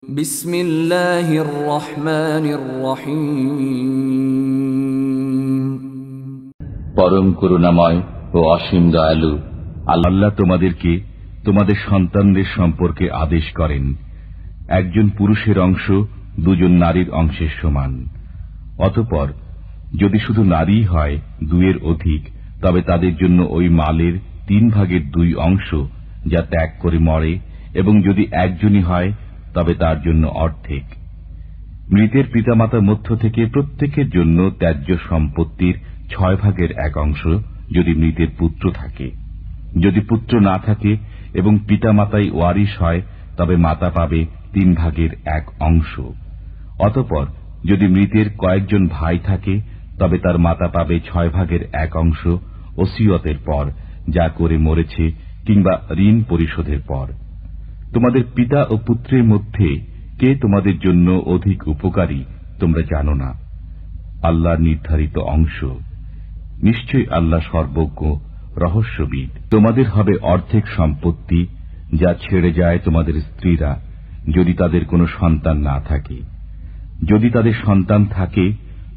বিসমিল্লাহির রহমানির রহিম। পরম করুণাময় ও অসীম দয়ালু আল্লাহ তোমাদেরকে তোমাদের সন্তানদের সম্পর্কে আদেশ করেন, একজন পুরুষের অংশ দুজন নারীর অংশের সমান। অতঃপর যদি শুধু নারী হয় দুইয়ের অধিক, তবে তাদের জন্য ওই মালের 3/2 অংশ যা ত্যাগ করে মরে, এবং যদি একজনই হয় তবে তার জন্য অর্ধেক। মৃতের পিতামাতার মধ্য থেকে প্রত্যেকের জন্য ত্যায্য সম্পত্তির 6/1 অংশ যদি মৃতের পুত্র থাকে। যদি পুত্র না থাকে এবং পিতামাতাই ওয়ারিশ হয়, তবে মাতা পাবে 3/1 অংশ। অতঃপর যদি মৃতের কয়েকজন ভাই থাকে, তবে তার মাতা পাবে 6/1 অংশ ওসিয়তের পর, যা করে মরেছে, কিংবা ঋণ পরিশোধের পর। তোমাদের পিতা ও পুত্রের মধ্যে কে তোমাদের জন্য অধিক উপকারী তোমরা জানো না। আল্লাহর নির্ধারিত অংশ। নিশ্চয়ই আল্লাহ সর্বজ্ঞ, রহস্যবিদ। তোমাদের হবে অর্ধেক সম্পত্তি যা ছেড়ে যায় তোমাদের স্ত্রীরা, যদি তাদের কোনো সন্তান না থাকে। যদি তাদের সন্তান থাকে,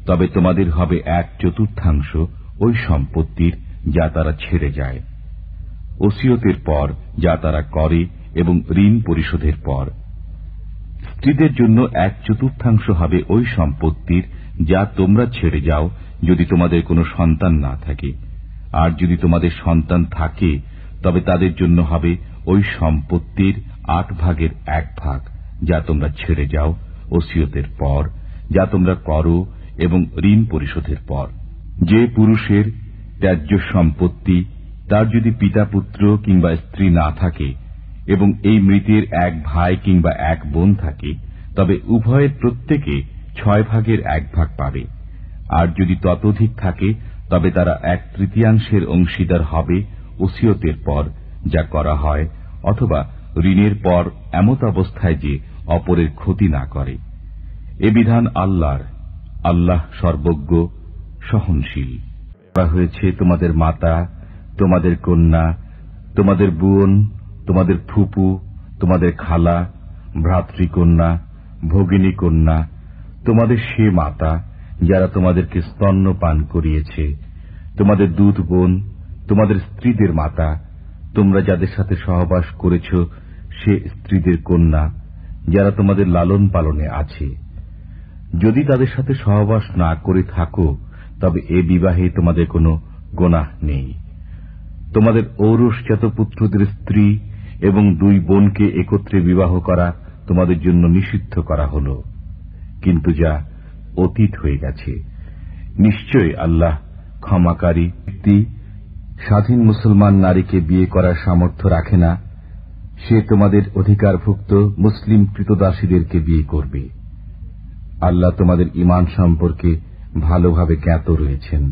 তবে তোমাদের হবে 1/4 ওই সম্পত্তির যা তারা ছেড়ে যায়, ওসিয়তের পর যা তারা করে, এবং ঋণ পরিশোধের পর। স্ত্রীদের জন্য 1/4 হবে ওই সম্পত্তির যা তোমরা ছেড়ে যাও, যদি তোমাদের কোনো সন্তান না থাকে। আর যদি তোমাদের সন্তান থাকে, তবে তাদের জন্য হবে ওই সম্পত্তির 8/1 যা তোমরা ছেড়ে যাও, ওসিয়তের পর যা তোমরা করো, এবং ঋণ পরিশোধের পর। যে পুরুষের ত্যায্য সম্পত্তি, তার যদি পিতা পুত্র কিংবা স্ত্রী না থাকে, এবং এই মৃতের এক ভাই কিংবা এক বোন থাকে, তবে উভয়ের প্রত্যেকে 6/1 পাবে। আর যদি ততোধিক থাকে, তবে তারা 1/3 অংশীদার হবে ওসিয়তের পর যা করা হয়, অথবা ঋণের পর, এমত অবস্থায় যে অপরের ক্ষতি না করে। এ বিধান আল্লাহর। আল্লাহ সর্বজ্ঞ, সহনশীল। করা হয়েছে তোমাদের মাতা, তোমাদের কন্যা, তোমাদের বোন, তোমাদের ফুপু, তোমাদের খালা, ভ্রাতৃকন্যা, ভগিনী কন্যা, তোমাদের সে মাতা যারা তোমাদেরকে স্তন্য পান করিয়েছে, তোমাদের দুধ বোন, তোমাদের স্ত্রীদের মাতা, তোমরা যাদের সাথে সহবাস করেছ সে স্ত্রীদের কন্যা যারা তোমাদের লালন পালনে আছে। যদি তাদের সাথে সহবাস না করে থাকো, তবে এ বিবাহে তোমাদের কোনো গোনাহ নেই। তোমাদের ঔরসজাত পুত্রদের স্ত্রী এবং 2 বোনকে একত্রে বিবাহ করা তোমাদের জন্য নিষিদ্ধ করা হল, কিন্তু যা অতীত হয়ে গেছে। নিশ্চয়ই আল্লাহ ক্ষমাকারী। ব্যক্তি স্বাধীন মুসলমান নারীকে বিয়ে করার সামর্থ্য রাখে না, সে তোমাদের অধিকারভুক্ত মুসলিম কৃতদাসীদেরকে বিয়ে করবে। আল্লাহ তোমাদের ঈমান সম্পর্কে ভালোভাবে জ্ঞাত রয়েছেন।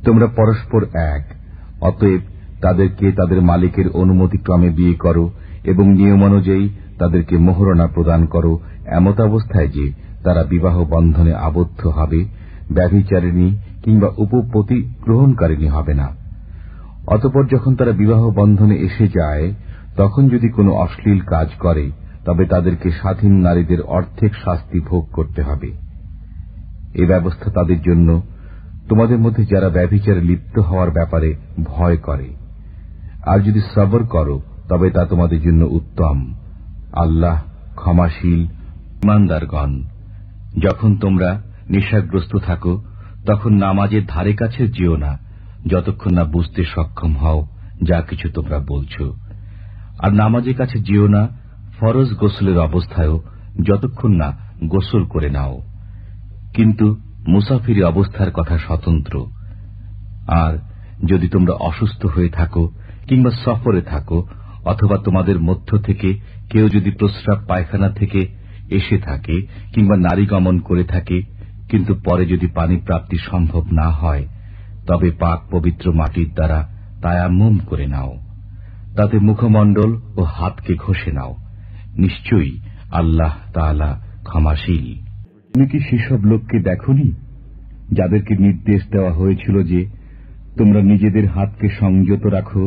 তোমরা পরস্পর এক, অতএব তাদেরকে তাদের মালিকের অনুমতিক্রমে বিয়ে করো, এবং নিয়মানুযায়ী তাদেরকে মোহরনা প্রদান করো, এমত অবস্থায় যে তারা বিবাহ বন্ধনে আবদ্ধ হবে, ব্যভিচারিণী কিংবা উপপতি গ্রহণকারিণী হবে না। অতঃপর যখন তারা বিবাহ বন্ধনে এসে যায়, তখন যদি কোনো অশ্লীল কাজ করে, তবে তাদেরকে স্বাধীন নারীদের অর্ধেক শাস্তি ভোগ করতে হবে। এ ব্যবস্থা তাদের জন্য, তোমাদের মধ্যে যারা ব্যভিচারে লিপ্ত হওয়ার ব্যাপারে ভয় করে। আর যদি সবর করো, তবে তা তোমাদের জন্য উত্তম। আল্লাহ ক্ষমাশীল। ইমানদারগণ, যখন তোমরা নেশাগ্রস্ত থাকো, তখন নামাজের ধারে কাছে যেও না, যতক্ষণ না বুঝতে সক্ষম হও যা কিছু তোমরা বলছ। আর নামাজের কাছে যেও না ফরজ গোসলের অবস্থায়ও, যতক্ষণ না গোসল করে নাও, কিন্তু মুসাফিরি অবস্থার কথা স্বতন্ত্র। আর যদি তোমরা অসুস্থ হয়ে থাকো কিংবা সফরে থাকো, অথবা তোমাদের মধ্য থেকে কেউ যদি প্রস্রাব পায়খানা থেকে এসে থাকে কিংবা নারী গমন করে থাকে, কিন্তু পরে যদি পানি প্রাপ্তি সম্ভব না হয়, তবে পাক পবিত্র মাটির দ্বারা তায়াম্মুম করে নাও, তাতে মুখমণ্ডল ও হাতকে ঘষে নাও। নিশ্চয়ই আল্লাহ তাআলা ক্ষমাশীল। তুমি কি সেসব লোককে দেখনি যাদেরকে নির্দেশ দেওয়া হয়েছিল যে তোমরা নিজেদের হাতকে সংযত রাখো,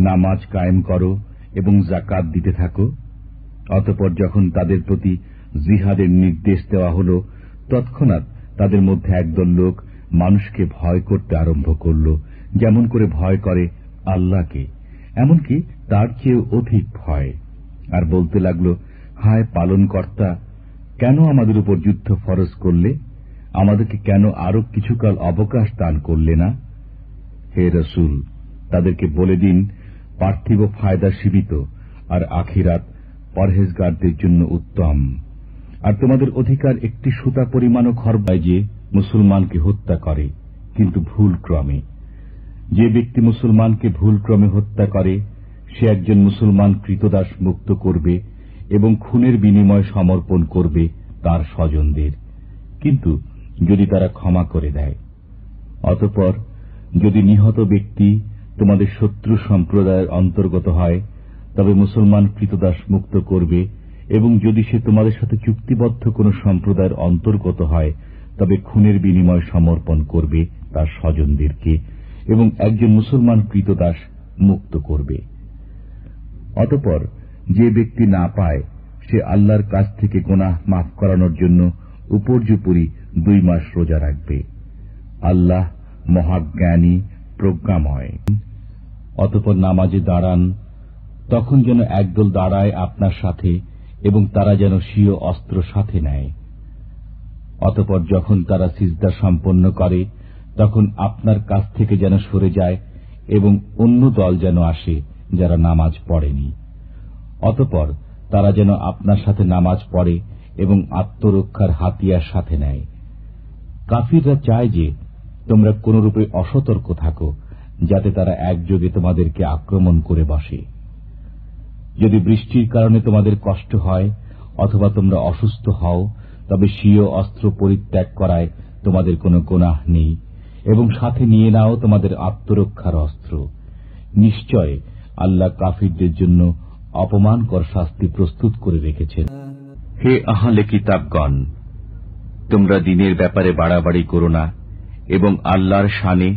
নামাজ কায়েম করো এবং যাকাত দিতে থাকো? অতঃপর যখন তাদের প্রতি জিহাদের নির্দেশ দেওয়া হল, তৎক্ষণাৎ তাদের মধ্যে একদল লোক মানুষকে ভয় করতে আরম্ভ করল, যেমন করে ভয় করে আল্লাহকে, এমনকি তার চেয়ে অধিক ভয়। আর বলতে লাগল, হায় পালনকর্তা, কেন আমাদের উপর যুদ্ধ ফরজ করলে? আমাদেরকে কেন আরো কিছুকাল অবকাশ দান করলে না? হে রসূল, তাদেরকে বলে দিন, পার্থিব ফায়দা সীমিত, আর আখিরাত পরহেজগারদের জন্য উত্তম। আর তোমাদের অধিকার একটি সুতা পরিমাণও খরবায় যে মুসলমানকে হত্যা করে, কিন্তু ভুল ক্রমে। যে ব্যক্তি মুসলমানকে ভুল ক্রমে হত্যা করে, সে একজন মুসলমান কৃতদাস মুক্ত করবে এবং খুনের বিনিময় সমর্পণ করবে তার স্বজনদের, কিন্তু যদি তারা ক্ষমা করে দেয়। অতঃপর যদি নিহত ব্যক্তি তোমাদের শত্রু সম্প্রদায়ের অন্তর্গত হয়, তবে মুসলমান কৃতদাস মুক্ত করবে, এবং যদি সে তোমাদের সাথে চুক্তিবদ্ধ কোন সম্প্রদায়ের অন্তর্গত হয়, তবে খুনের বিনিময় সমর্পণ করবে তার স্বজনদেরকে, এবং একজন মুসলমান কৃতদাস মুক্ত করবে। অতঃপর যে ব্যক্তি না পায়, সে আল্লাহর কাছ থেকে গুনাহ মাফ করানোর জন্য উপর্যুপরি 2 মাস রোজা রাখবে। আল্লাহ মহাজ্ঞানী, প্রজ্ঞাময়। অতঃপর নামাজে দাঁড়ান, তখন যেন একদল দাঁড়ায় আপনার সাথে, এবং তারা যেন স্বীয় অস্ত্র সাথে নেয়। অতঃপর যখন তারা সিজদা সম্পন্ন করে, তখন আপনার কাছ থেকে যেন সরে যায়, এবং অন্য দল যেন আসে যারা নামাজ পড়েনি। অতঃপর তারা যেন আপনার সাথে নামাজ পড়ে এবং আত্মরক্ষার হাতিয়ার সাথে নেয়। কাফিররা চায় যে তোমরা কোনরূপে অসতর্ক থাকো, যাতে তারা একযোগে তোমাদেরকে আক্রমণ করে বসে। যদি বৃষ্টির কারণে তোমাদের কষ্ট হয় অথবা তোমরা অসুস্থ হও, তবে স্বীয় অস্ত্র পরিত্যাগ করায় তোমাদের কোনো গুনাহ নেই, এবং সাথে নিয়ে নাও তোমাদের আত্মরক্ষার অস্ত্র। নিশ্চয় আল্লাহ কাফিরদের জন্য অপমানকর শাস্তি প্রস্তুত করে রেখেছেন। হে আহলে কিতাবগণ, তোমরা দ্বীনের ব্যাপারে বাড়াবাড়ি করো না, এবং আল্লাহর শানে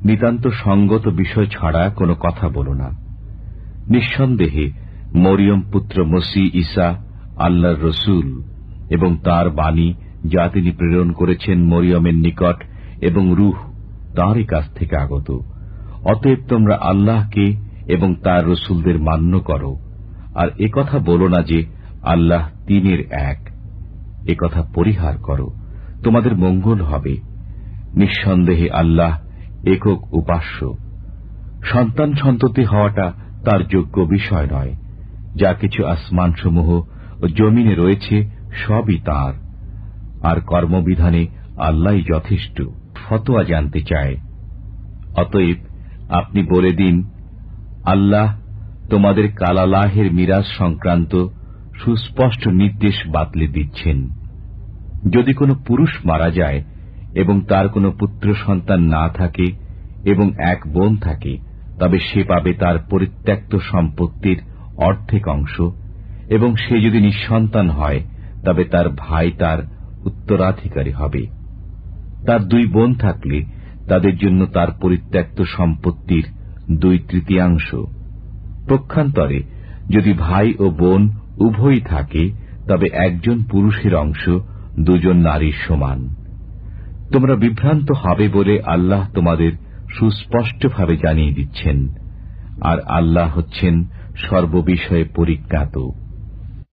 নিতান্ত সঙ্গত বিষয় ছাড়া কোনো কথা বলো না। নিঃসন্দেহে মরিয়ম পুত্র মসিহ ঈসা আল্লাহর রসূল, এবং তার বাণী যা তিনি প্রেরণ করেছেন মরিয়মের নিকট, এবং রূহ তাঁরই কাছ থেকে আগত। অতএব তোমরা আল্লাহকে এবং তার রসূলদের মান্য করো, আর একথা বলো না যে আল্লাহ তিনের এক। একথা পরিহার করো, তোমাদের মঙ্গল হবে। নিঃসন্দেহে আল্লাহ একক উপাস্য। সন্তান সন্ততি হওয়াটা তার যোগ্য বিষয় নয়। যা কিছু আসমানসমূহ ও জমিনে রয়েছে সবই তাঁর, আর কর্মবিধানে আল্লাহই যথেষ্ট। ফতোয়া জানতে চায়, অতএব আপনি বলে দিন, আল্লাহ তোমাদের কালালাহের মিরাজ সংক্রান্ত সুস্পষ্ট নির্দেশ বাতলে দিচ্ছেন। যদি কোনো পুরুষ মারা যায় এবং তার কোনো পুত্র সন্তান না থাকে এবং এক বোন থাকে, তবে সে পাবে তার পরিত্যক্ত সম্পত্তির অর্ধেক অংশ, এবং সে যদি নিঃসন্তান হয় তবে তার ভাই তার উত্তরাধিকারী হবে। তার 2 বোন থাকলে তাদের জন্য তার পরিত্যক্ত সম্পত্তির 2/3। পক্ষান্তরে যদি ভাই ও বোন উভয়ই থাকে, তবে একজন পুরুষের অংশ 2 নারীর সমান। তোমরা বিভ্রান্ত হবে বলে আল্লাহ তোমাদের সুস্পষ্টভাবে জানিয়ে দিচ্ছেন, আর আল্লাহ হচ্ছেন সর্ববিষয়ে পরিজ্ঞাত।